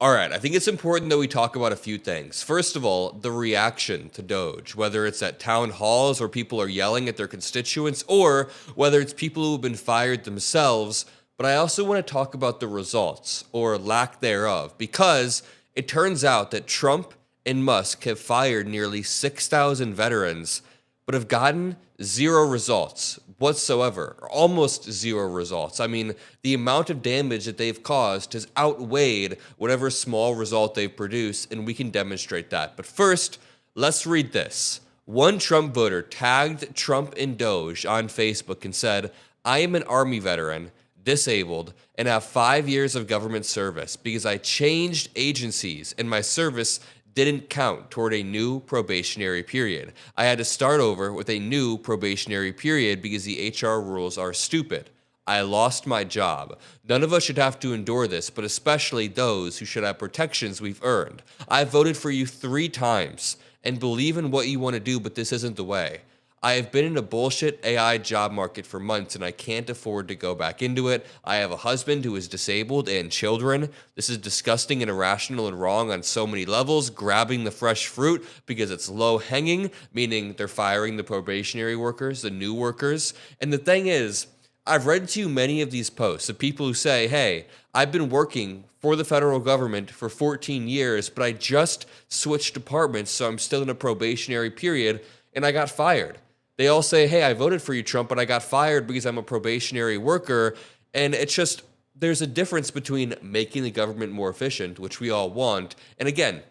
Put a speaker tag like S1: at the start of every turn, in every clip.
S1: All right, I think it's important that we talk about a few things. First of all, the reaction to Doge, whether it's at town halls where people are yelling at their constituents or whether it's people who have been fired themselves. But I also want to talk about the results or lack thereof because it turns out that Trump and Musk have fired nearly 6,000 veterans but have gotten zero results whatsoever, or almost zero results. I mean, the amount of damage that they've caused has outweighed whatever small result they've produced, and we can demonstrate that. But first, let's read this. One Trump voter tagged Trump and Doge on Facebook and said, "I am an Army veteran, disabled, and have 5 years of government service because I changed agencies and my service didn't count toward a new probationary period. I had to start over with a new probationary period because the HR rules are stupid. I lost my job. None of us should have to endure this, but especially those who should have protections we've earned. I voted for you 3 times and believe in what you want to do, but this isn't the way. I have been in a bullshit AI job market for months and I can't afford to go back into it. I have a husband who is disabled and children. This is disgusting and irrational and wrong on so many levels. Grabbing the fresh fruit because it's low hanging, meaning they're firing the probationary workers, the new workers. And the thing is, I've read to you many of these posts of people who say, hey, I've been working for the federal government for 14 years, but I just switched departments, so I'm still in a probationary period and I got fired. They all say, hey, I voted for you, Trump, but I got fired because I'm a probationary worker. And it's just, there's a difference between making the government more efficient, which we all want, and again,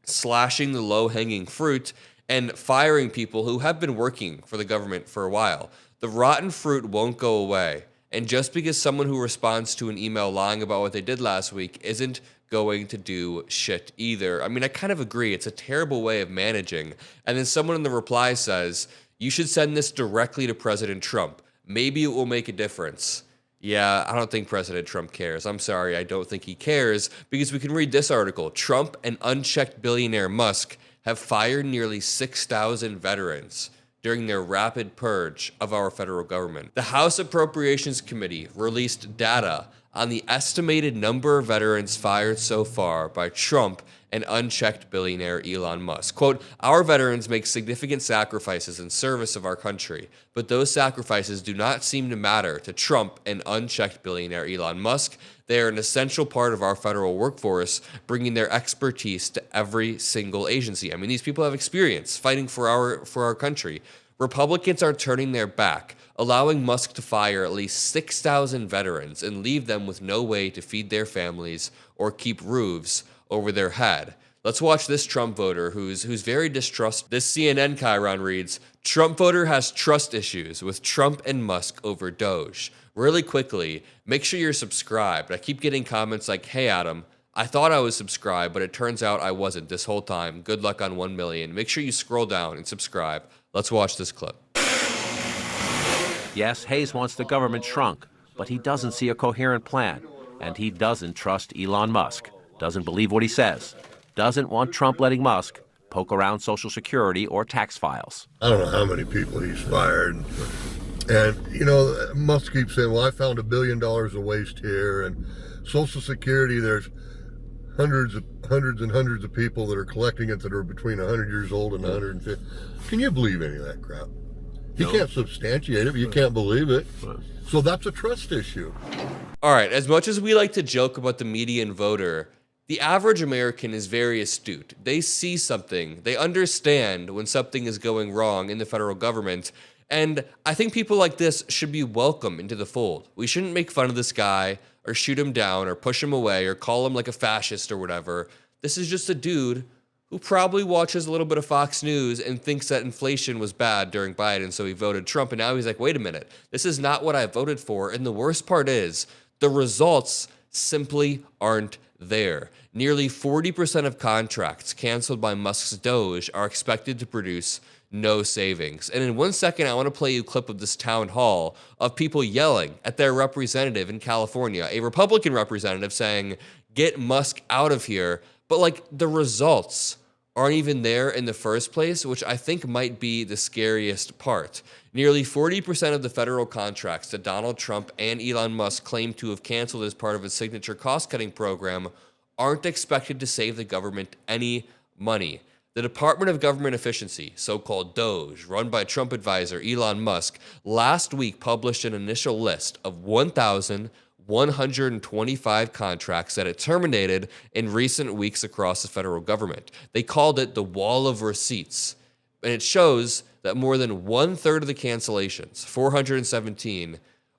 S1: slashing the low-hanging fruit and firing people who have been working for the government for a while. The rotten fruit won't go away. And just because someone who responds to an email lying about what they did last week isn't going to do shit either. I mean, I kind of agree. It's a terrible way of managing. And then someone in the reply says, you should send this directly to President Trump. Maybe it will make a difference. Yeah, I don't think President Trump cares. I'm sorry, I don't think he cares, because we can read this article. Trump and unchecked billionaire Musk have fired nearly 6,000 veterans during their rapid purge of our federal government. The House Appropriations Committee released data on the estimated number of veterans fired so far by Trump and unchecked billionaire Elon Musk. Quote, our veterans make significant sacrifices in service of our country, but those sacrifices do not seem to matter to Trump and unchecked billionaire Elon Musk. They are an essential part of our federal workforce, bringing their expertise to every single agency. I mean, these people have experience fighting for our country. Republicans are turning their back, allowing Musk to fire at least 6,000 veterans and leave them with no way to feed their families or keep roofs over their head. Let's watch this Trump voter who's very distrustful. This CNN chyron reads, Trump voter has trust issues with Trump and Musk over Doge. Really quickly, make sure you're subscribed. I keep getting comments like, hey Adam, I thought I was subscribed, but it turns out I wasn't this whole time. Good luck on 1 million. Make sure you scroll down and subscribe. Let's watch this clip.
S2: Yes, Hayes wants the government shrunk, but he doesn't see a coherent plan. And he doesn't trust Elon Musk, doesn't believe what he says, doesn't want Trump letting Musk poke around Social Security or tax files.
S3: I don't know how many people he's fired. And, you know, Musk keeps saying, well, I found $1 billion of waste here. And Social Security, there's hundreds and hundreds of people that are collecting it that are between 100 years old and 150. Can you believe any of that crap? You can't substantiate it, but you can't believe it. So that's a trust issue.
S1: All right, as much as we like to joke about the median voter, the average American is very astute. They see something. They understand when something is going wrong in the federal government. And I think people like this should be welcome into the fold. We shouldn't make fun of this guy or shoot him down or push him away or call him like a fascist or whatever. This is just a dude who probably watches a little bit of Fox News and thinks that inflation was bad during Biden, so he voted Trump. And now he's like, wait a minute, this is not what I voted for. And the worst part is the results simply aren't there. Nearly 40% of contracts canceled by Musk's Doge are expected to produce no savings. And in 1 second, I want to play you a clip of this town hall of people yelling at their representative in California, a Republican representative saying, get Musk out of here. But like the results aren't even there in the first place, which I think might be the scariest part. Nearly 40% of the federal contracts that Donald Trump and Elon Musk claim to have canceled as part of a signature cost-cutting program aren't expected to save the government any money. The Department of Government Efficiency, so-called Doge, run by Trump advisor Elon Musk, last week published an initial list of 1,125 contracts that it terminated in recent weeks across the federal government. They called it the Wall of Receipts, and it shows that more than one-third of the cancellations, 417,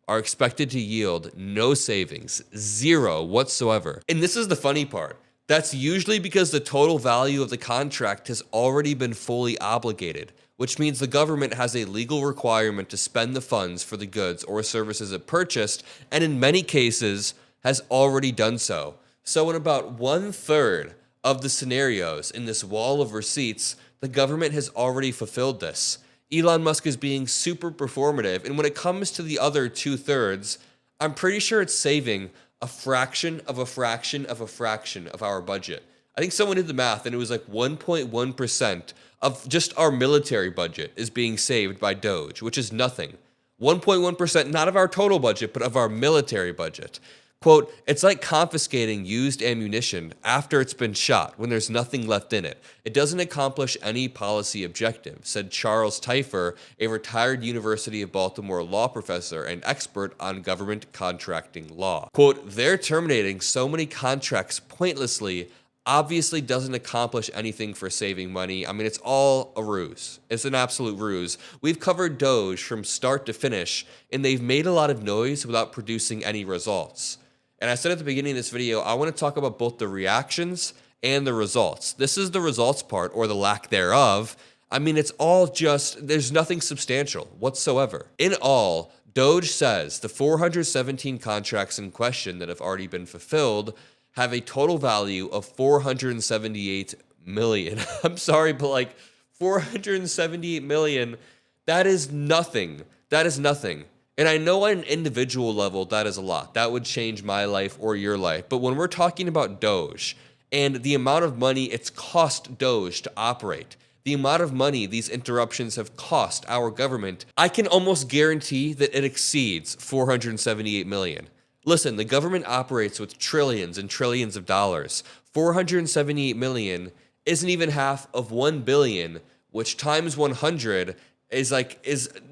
S1: are expected to yield no savings, zero whatsoever. And this is the funny part. That's usually because the total value of the contract has already been fully obligated, which means the government has a legal requirement to spend the funds for the goods or services it purchased, and in many cases has already done so. So in about one-third of the scenarios in this wall of receipts, the government has already fulfilled this. Elon Musk is being super performative, and when it comes to the other two-thirds, I'm pretty sure it's saving a fraction of a fraction of a fraction of our budget. I think someone did the math, and it was like 1.1% of just our military budget is being saved by Doge, which is nothing. 1.1%, not of our total budget, but of our military budget. Quote, it's like confiscating used ammunition after it's been shot when there's nothing left in it. It doesn't accomplish any policy objective, said Charles Teifer, a retired University of Baltimore law professor and expert on government contracting law. Quote, they're terminating so many contracts pointlessly, obviously doesn't accomplish anything for saving money. I mean, it's all a ruse. It's an absolute ruse. We've covered Doge from start to finish, and they've made a lot of noise without producing any results. And I said at the beginning of this video, I want to talk about both the reactions and the results. This is the results part, or the lack thereof. I mean, it's all just, there's nothing substantial whatsoever. In all, Doge says the 417 contracts in question that have already been fulfilled have a total value of $478 million. I'm sorry, but like $478 million, that is nothing. That is nothing. And I know on an individual level, that is a lot. That would change my life or your life. But when we're talking about Doge and the amount of money it's cost Doge to operate, the amount of money these interruptions have cost our government, I can almost guarantee that it exceeds $478 million. Listen, the government operates with trillions and trillions of dollars. $478 million isn't even half of $1 billion, which times 100 is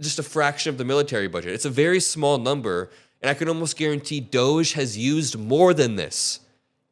S1: just a fraction of the military budget. It's a very small number, and I can almost guarantee Doge has used more than this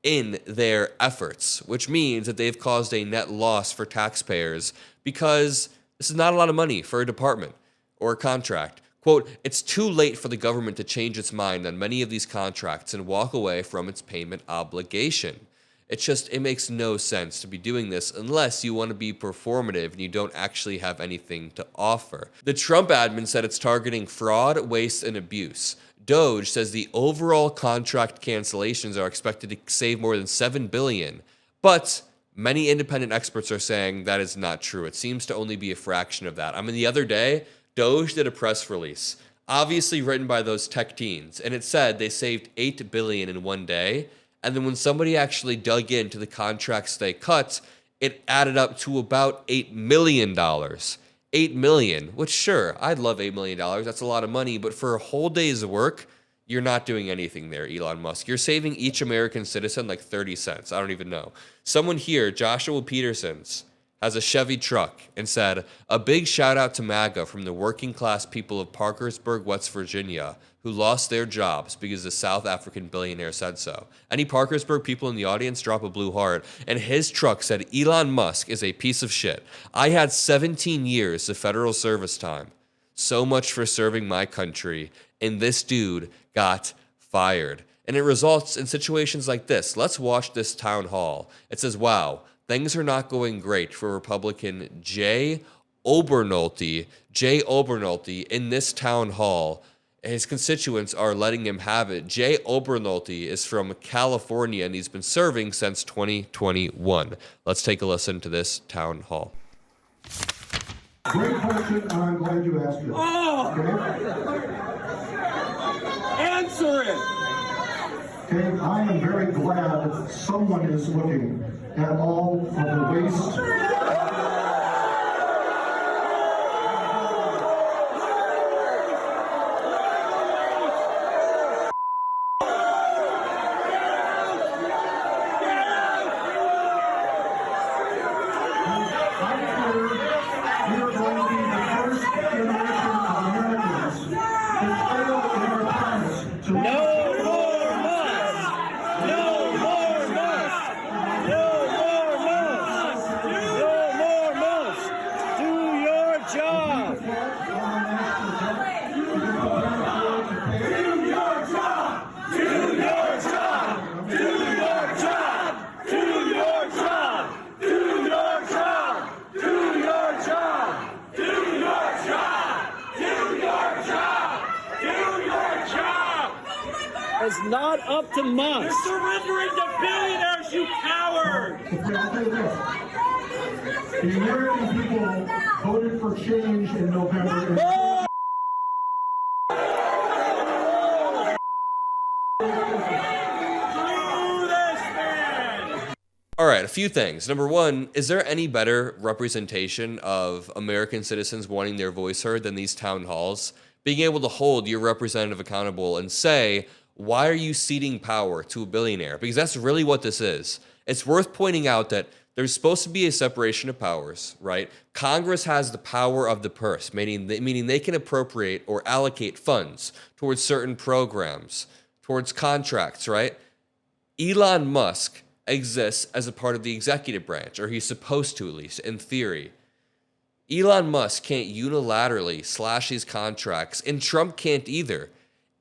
S1: in their efforts, which means that they've caused a net loss for taxpayers because this is not a lot of money for a department or a contract. Quote, it's too late for the government to change its mind on many of these contracts and walk away from its payment obligation. It makes no sense to be doing this unless you want to be performative and you don't actually have anything to offer. The Trump admin said it's targeting fraud, waste, and abuse. Doge says the overall contract cancellations are expected to save more than $7 billion, but many independent experts are saying that is not true. It seems to only be a fraction of that. I mean, the other day, Doge did a press release, obviously written by those tech teens, and it said they saved $8 billion in one day. And then when somebody actually dug into the contracts they cut, it added up to about $8 million. $8 million, which sure, I'd love $8 million. That's a lot of money. But for a whole day's work, you're not doing anything there, Elon Musk. You're saving each American citizen like 30 cents. I don't even know. Someone here, Joshua Petersons, has a Chevy truck and said, a big shout out to MAGA from the working class people of Parkersburg, West Virginia, who lost their jobs because the South African billionaire said so. Any Parkersburg people in the audience, drop a blue heart. And his truck said, Elon Musk is a piece of shit. I had 17 years of federal service time. So much for serving my country. And this dude got fired. And it results in situations like this. Let's watch this town hall. It says, wow, things are not going great for Republican Jay Obernolte in this town hall. His constituents are letting him have it. Jay Obernolte is from California, and he's been serving since 2021. Let's take a listen to this town hall.
S4: Great question, and I'm glad you asked it.
S5: Oh!
S4: Okay?
S5: Answer it!
S4: Okay, I am very glad that someone is looking at all of the waste.
S6: not up to Musk.
S5: You're surrendering to billionaires, you coward!
S4: Okay, I'll tell you this. The American people voted for change in November.
S1: All right, a few things. Number one, is there any better representation of American citizens wanting their voice heard than these town halls? Being able to hold your representative accountable and say, why are you ceding power to a billionaire? Because that's really what this is. It's worth pointing out that there's supposed to be a separation of powers, right? Congress has the power of the purse, meaning they can appropriate or allocate funds towards certain programs, towards contracts, right? Elon Musk exists as a part of the executive branch, or he's supposed to, at least in theory. Elon Musk can't unilaterally slash these contracts, and Trump can't either.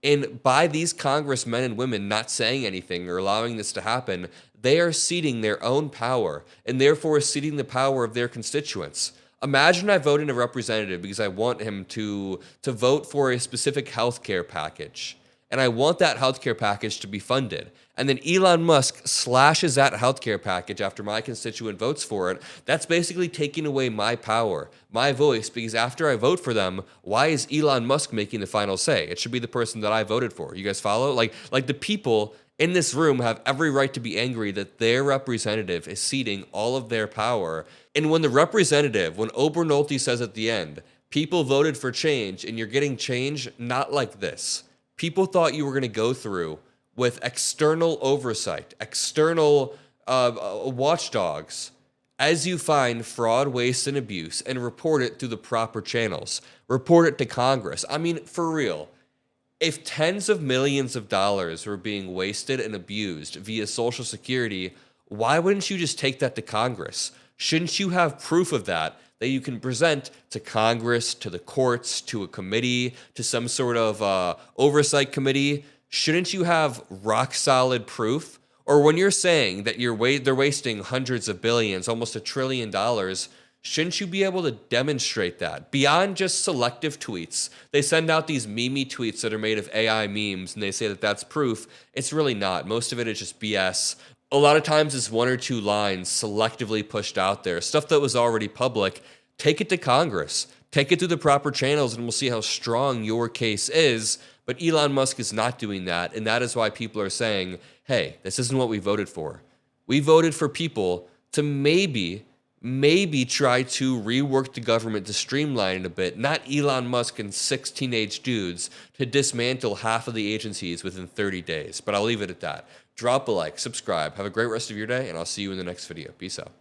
S1: And by these congressmen and women not saying anything or allowing this to happen, they are ceding their own power and therefore ceding the power of their constituents. Imagine I vote in a representative because I want him to vote for a specific healthcare package, and I want that healthcare package to be funded. And then Elon Musk slashes that healthcare package after my constituent votes for it. That's basically taking away my power, my voice, because after I vote for them, why is Elon Musk making the final say? It should be the person that I voted for. You guys follow? Like the people in this room have every right to be angry that their representative is ceding all of their power. And when the representative, when Obernolte says at the end, people voted for change and you're getting change, not like this. People thought you were going to go through with external oversight, external watchdogs, as you find fraud, waste, and abuse, and report it through the proper channels. Report it to Congress. I mean, for real. If tens of millions of dollars were being wasted and abused via Social Security, why wouldn't you just take that to Congress? Shouldn't you have proof of that you can present to Congress, to the courts, to a committee, to some sort of oversight committee? Shouldn't you have rock solid proof? Or when you're saying that they're wasting hundreds of billions, almost $1 trillion, shouldn't you be able to demonstrate that beyond just selective tweets? They send out these meme tweets that are made of AI memes and they say that that's proof. It's really not. Most of it is just BS. A lot of times it's one or two lines selectively pushed out there, stuff that was already public. Take it to Congress, take it through the proper channels, and we'll see how strong your case is. But Elon Musk is not doing that, and that is why people are saying, hey, this isn't what we voted for. We voted for people to maybe try to rework the government to streamline it a bit, not Elon Musk and 6 teenage dudes to dismantle half of the agencies within 30 days. But I'll leave it at that. Drop a like, subscribe, have a great rest of your day, and I'll see you in the next video. Peace out.